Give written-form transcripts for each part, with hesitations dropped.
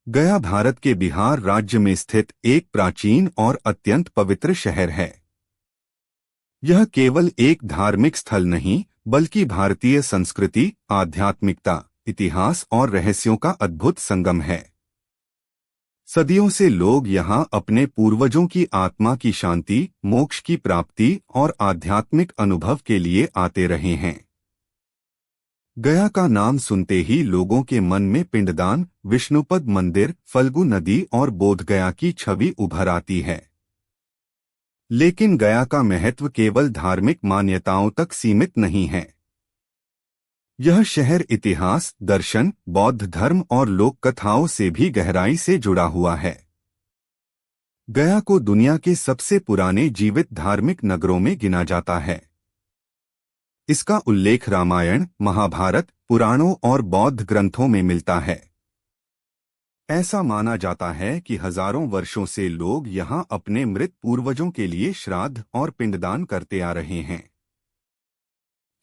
गया भारत के बिहार राज्य में स्थित एक प्राचीन और अत्यंत पवित्र शहर है। यह केवल एक धार्मिक स्थल नहीं, बल्कि भारतीय संस्कृति, आध्यात्मिकता, इतिहास और रहस्यों का अद्भुत संगम है। सदियों से लोग यहाँ अपने पूर्वजों की आत्मा की शांति, मोक्ष की प्राप्ति और आध्यात्मिक अनुभव के लिए आते रहे हैं। गया का नाम सुनते ही लोगों के मन में पिंडदान, विष्णुपद मंदिर, फल्गु नदी और बोधगया की छवि उभर आती है। लेकिन गया का महत्व केवल धार्मिक मान्यताओं तक सीमित नहीं है। यह शहर इतिहास, दर्शन, बौद्ध धर्म और लोक कथाओं से भी गहराई से जुड़ा हुआ है। गया को दुनिया के सबसे पुराने जीवित धार्मिक नगरों में गिना जाता है। इसका उल्लेख रामायण, महाभारत, पुराणों और बौद्ध ग्रंथों में मिलता है। ऐसा माना जाता है कि हजारों वर्षों से लोग यहाँ अपने मृत पूर्वजों के लिए श्राद्ध और पिंडदान करते आ रहे हैं।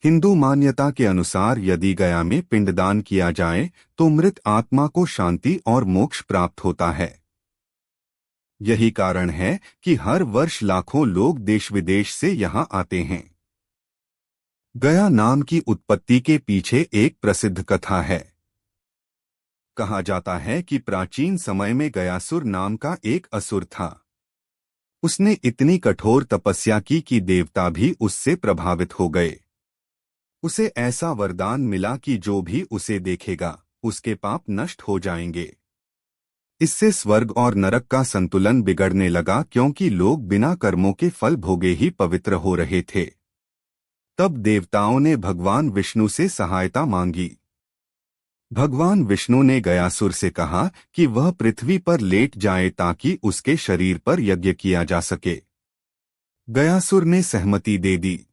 हिंदू मान्यता के अनुसार यदि गया में पिंडदान किया जाए तो मृत आत्मा को शांति और मोक्ष प्राप्त होता है। यही कारण है कि हर वर्ष लाखों लोग देश विदेश से यहाँ आते हैं। गया नाम की उत्पत्ति के पीछे एक प्रसिद्ध कथा है। कहा जाता है कि प्राचीन समय में गयासुर नाम का एक असुर था। उसने इतनी कठोर तपस्या की कि देवता भी उससे प्रभावित हो गए। उसे ऐसा वरदान मिला कि जो भी उसे देखेगा, उसके पाप नष्ट हो जाएंगे। इससे स्वर्ग और नरक का संतुलन बिगड़ने लगा, क्योंकि लोग बिना कर्मों के फल भोगे ही पवित्र हो रहे थे। तब देवताओं ने भगवान विष्णु से सहायता मांगी। भगवान विष्णु ने गयासुर से कहा कि वह पृथ्वी पर लेट जाए ताकि उसके शरीर पर यज्ञ किया जा सके। गयासुर ने सहमति दे दी।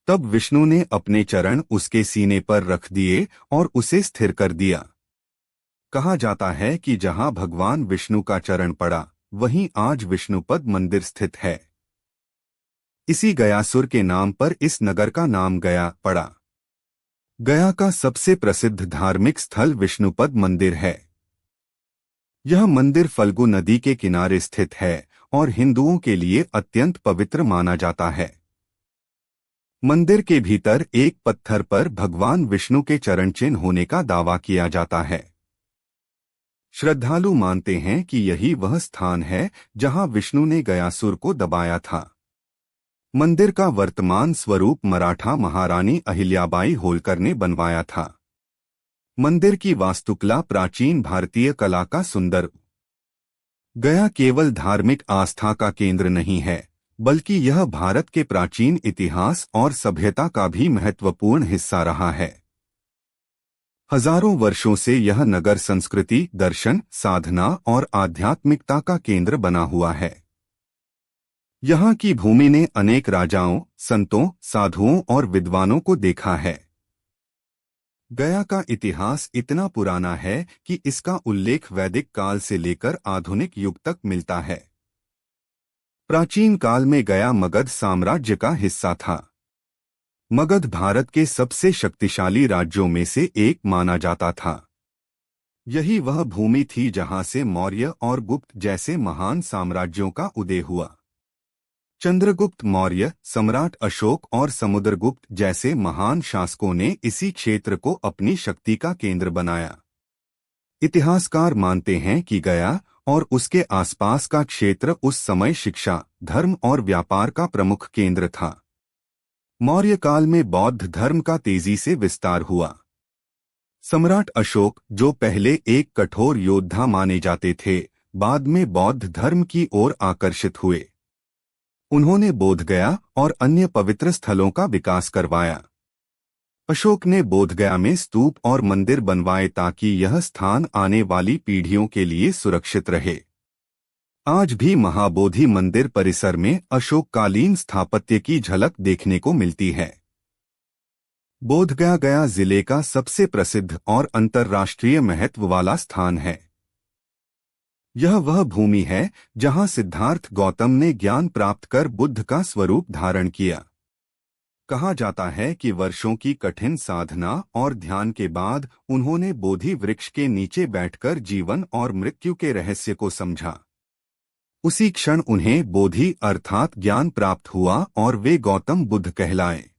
तब विष्णु ने अपने चरण उसके सीने पर रख दिए और उसे स्थिर कर दिया। कहा जाता है कि जहां भगवान विष्णु का चरण पड़ा, वहीं आज विष्णुपद मंदिर स्थित है। इसी गयासुर के नाम पर इस नगर का नाम गया पड़ा। गया का सबसे प्रसिद्ध धार्मिक स्थल विष्णुपद मंदिर है। यह मंदिर फल्गु नदी के किनारे स्थित है और हिंदुओं के लिए अत्यंत पवित्र माना जाता है। मंदिर के भीतर एक पत्थर पर भगवान विष्णु के चरण चिन्ह होने का दावा किया जाता है। श्रद्धालु मानते हैं कि यही वह स्थान है जहां विष्णु ने गयासुर को दबाया था। मंदिर का वर्तमान स्वरूप मराठा महारानी अहिल्याबाई होलकर ने बनवाया था। मंदिर की वास्तुकला प्राचीन भारतीय कला का सुंदर। गया केवल धार्मिक आस्था का केंद्र नहीं है, बल्कि यह भारत के प्राचीन इतिहास और सभ्यता का भी महत्वपूर्ण हिस्सा रहा है। हजारों वर्षों से यह नगर संस्कृति, दर्शन, साधना और आध्यात्मिकता का केंद्र बना हुआ है। यहाँ की भूमि ने अनेक राजाओं, संतों, साधुओं और विद्वानों को देखा है। गया का इतिहास इतना पुराना है कि इसका उल्लेख वैदिक काल से लेकर आधुनिक युग तक मिलता है। प्राचीन काल में गया मगध साम्राज्य का हिस्सा था। मगध भारत के सबसे शक्तिशाली राज्यों में से एक माना जाता था। यही वह भूमि थी जहां से मौर्य और गुप्त जैसे महान साम्राज्यों का उदय हुआ। चंद्रगुप्त मौर्य, सम्राट अशोक और समुद्रगुप्त जैसे महान शासकों ने इसी क्षेत्र को अपनी शक्ति का केंद्र बनाया। इतिहासकार मानते हैं कि गया और उसके आसपास का क्षेत्र उस समय शिक्षा, धर्म और व्यापार का प्रमुख केंद्र था। मौर्य काल में बौद्ध धर्म का तेजी से विस्तार हुआ। सम्राट अशोक, जो पहले एक कठोर योद्धा माने जाते थे, बाद में बौद्ध धर्म की ओर आकर्षित हुए। उन्होंने बोधगया और अन्य पवित्र स्थलों का विकास करवाया। अशोक ने बोधगया में स्तूप और मंदिर बनवाए ताकि यह स्थान आने वाली पीढ़ियों के लिए सुरक्षित रहे। आज भी महाबोधि मंदिर परिसर में अशोककालीन स्थापत्य की झलक देखने को मिलती है। बोधगया गया जिले का सबसे प्रसिद्ध और अंतर्राष्ट्रीय महत्व वाला स्थान है। यह वह भूमि है जहां सिद्धार्थ गौतम ने ज्ञान प्राप्त कर बुद्ध का स्वरूप धारण किया। कहा जाता है कि वर्षों की कठिन साधना और ध्यान के बाद उन्होंने बोधि वृक्ष के नीचे बैठकर जीवन और मृत्यु के रहस्य को समझा। उसी क्षण उन्हें बोधि अर्थात ज्ञान प्राप्त हुआ और वे गौतम बुद्ध कहलाए।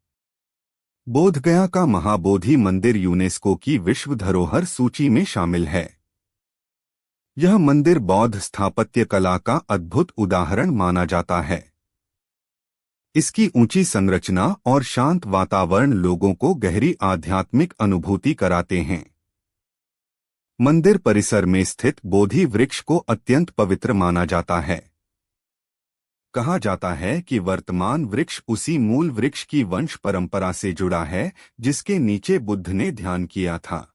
बोधगया का महाबोधि मंदिर यूनेस्को की विश्व धरोहर सूची में शामिल है। यह मंदिर बौद्ध स्थापत्य कला का अद्भुत उदाहरण माना जाता है। इसकी ऊंची संरचना और शांत वातावरण लोगों को गहरी आध्यात्मिक अनुभूति कराते हैं। मंदिर परिसर में स्थित बोधि वृक्ष को अत्यंत पवित्र माना जाता है। कहा जाता है कि वर्तमान वृक्ष उसी मूल वृक्ष की वंश परंपरा से जुड़ा है जिसके नीचे बुद्ध ने ध्यान किया था।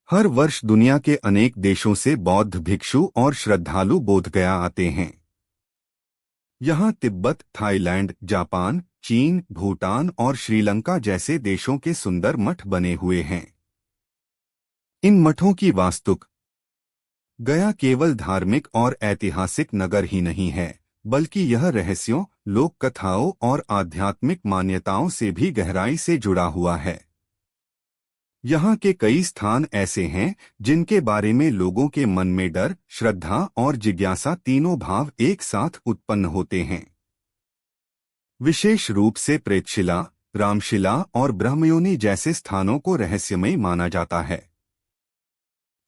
हर वर्ष दुनिया के अनेक देशों से बौद्ध भिक्षु और श्रद्धालु बोधगया आते हैं। यहाँ तिब्बत, थाईलैंड, जापान, चीन, भूटान और श्रीलंका जैसे देशों के सुंदर मठ बने हुए हैं। इन मठों की वास्तुक गया केवल धार्मिक और ऐतिहासिक नगर ही नहीं है, बल्कि यह रहस्यों, लोक कथाओं और आध्यात्मिक मान्यताओं से भी गहराई से जुड़ा हुआ है। यहाँ के कई स्थान ऐसे हैं जिनके बारे में लोगों के मन में डर, श्रद्धा और जिज्ञासा तीनों भाव एक साथ उत्पन्न होते हैं। विशेष रूप से प्रेतशिला, रामशिला और ब्रह्मयोनि जैसे स्थानों को रहस्यमय माना जाता है।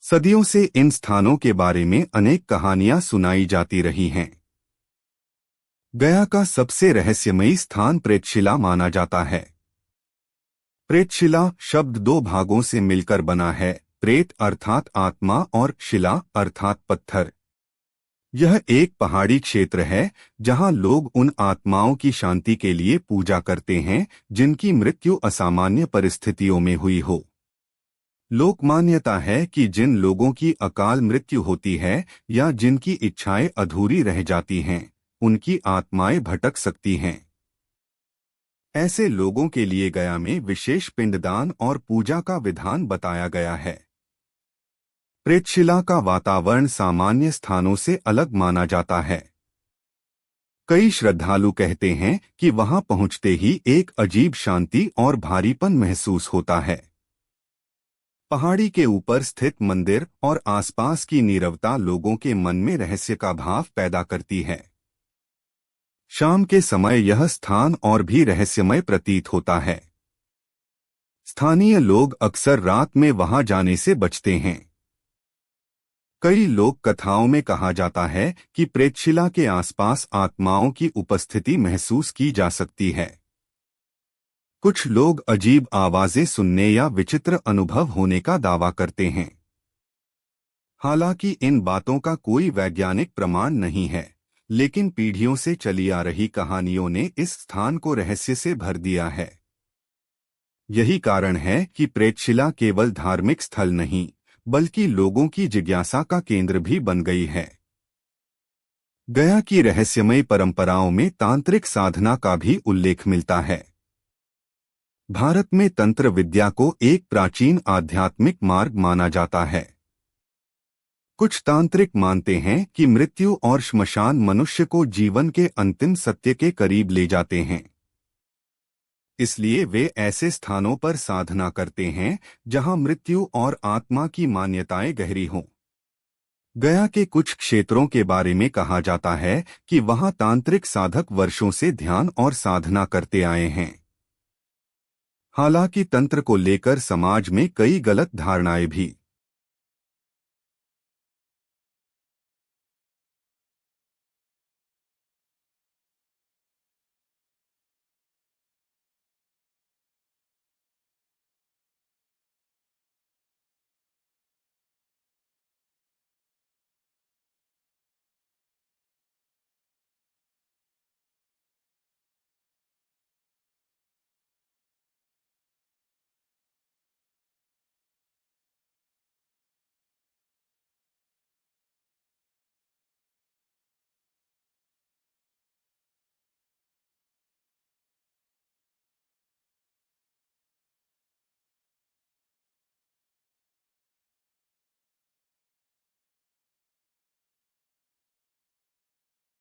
सदियों से इन स्थानों के बारे में अनेक कहानियां सुनाई जाती रही हैं। गया का सबसे रहस्यमयी स्थान प्रेतशिला माना जाता है। प्रेतशिला शब्द दो भागों से मिलकर बना है, प्रेत अर्थात आत्मा और शिला अर्थात पत्थर। यह एक पहाड़ी क्षेत्र है जहां लोग उन आत्माओं की शांति के लिए पूजा करते हैं जिनकी मृत्यु असामान्य परिस्थितियों में हुई हो। लोक मान्यता है कि जिन लोगों की अकाल मृत्यु होती है या जिनकी इच्छाएं अधूरी रह जाती हैं, उनकी आत्माएं भटक सकती हैं। ऐसे लोगों के लिए गया में विशेष पिंडदान और पूजा का विधान बताया गया है। प्रेतशिला का वातावरण सामान्य स्थानों से अलग माना जाता है। कई श्रद्धालु कहते हैं कि वहां पहुंचते ही एक अजीब शांति और भारीपन महसूस होता है। पहाड़ी के ऊपर स्थित मंदिर और आसपास की नीरवता लोगों के मन में रहस्य का भाव पैदा करती है। शाम के समय यह स्थान और भी रहस्यमय प्रतीत होता है। स्थानीय लोग अक्सर रात में वहां जाने से बचते हैं। कई लोक कथाओं में कहा जाता है कि प्रेतशिला के आसपास आत्माओं की उपस्थिति महसूस की जा सकती है। कुछ लोग अजीब आवाजें सुनने या विचित्र अनुभव होने का दावा करते हैं। हालांकि इन बातों का कोई वैज्ञानिक प्रमाण नहीं है, लेकिन पीढ़ियों से चली आ रही कहानियों ने इस स्थान को रहस्य से भर दिया है। यही कारण है कि प्रेतशिला केवल धार्मिक स्थल नहीं, बल्कि लोगों की जिज्ञासा का केंद्र भी बन गई है। गया की रहस्यमय परंपराओं में तांत्रिक साधना का भी उल्लेख मिलता है। भारत में तंत्र विद्या को एक प्राचीन आध्यात्मिक मार्ग माना जाता है। कुछ तांत्रिक मानते हैं कि मृत्यु और श्मशान मनुष्य को जीवन के अंतिम सत्य के करीब ले जाते हैं। इसलिए वे ऐसे स्थानों पर साधना करते हैं जहां मृत्यु और आत्मा की मान्यताएं गहरी हों। गया के कुछ क्षेत्रों के बारे में कहा जाता है कि वहां तांत्रिक साधक वर्षों से ध्यान और साधना करते आए हैं। हालांकि तंत्र को लेकर समाज में कई गलत धारणाएं भी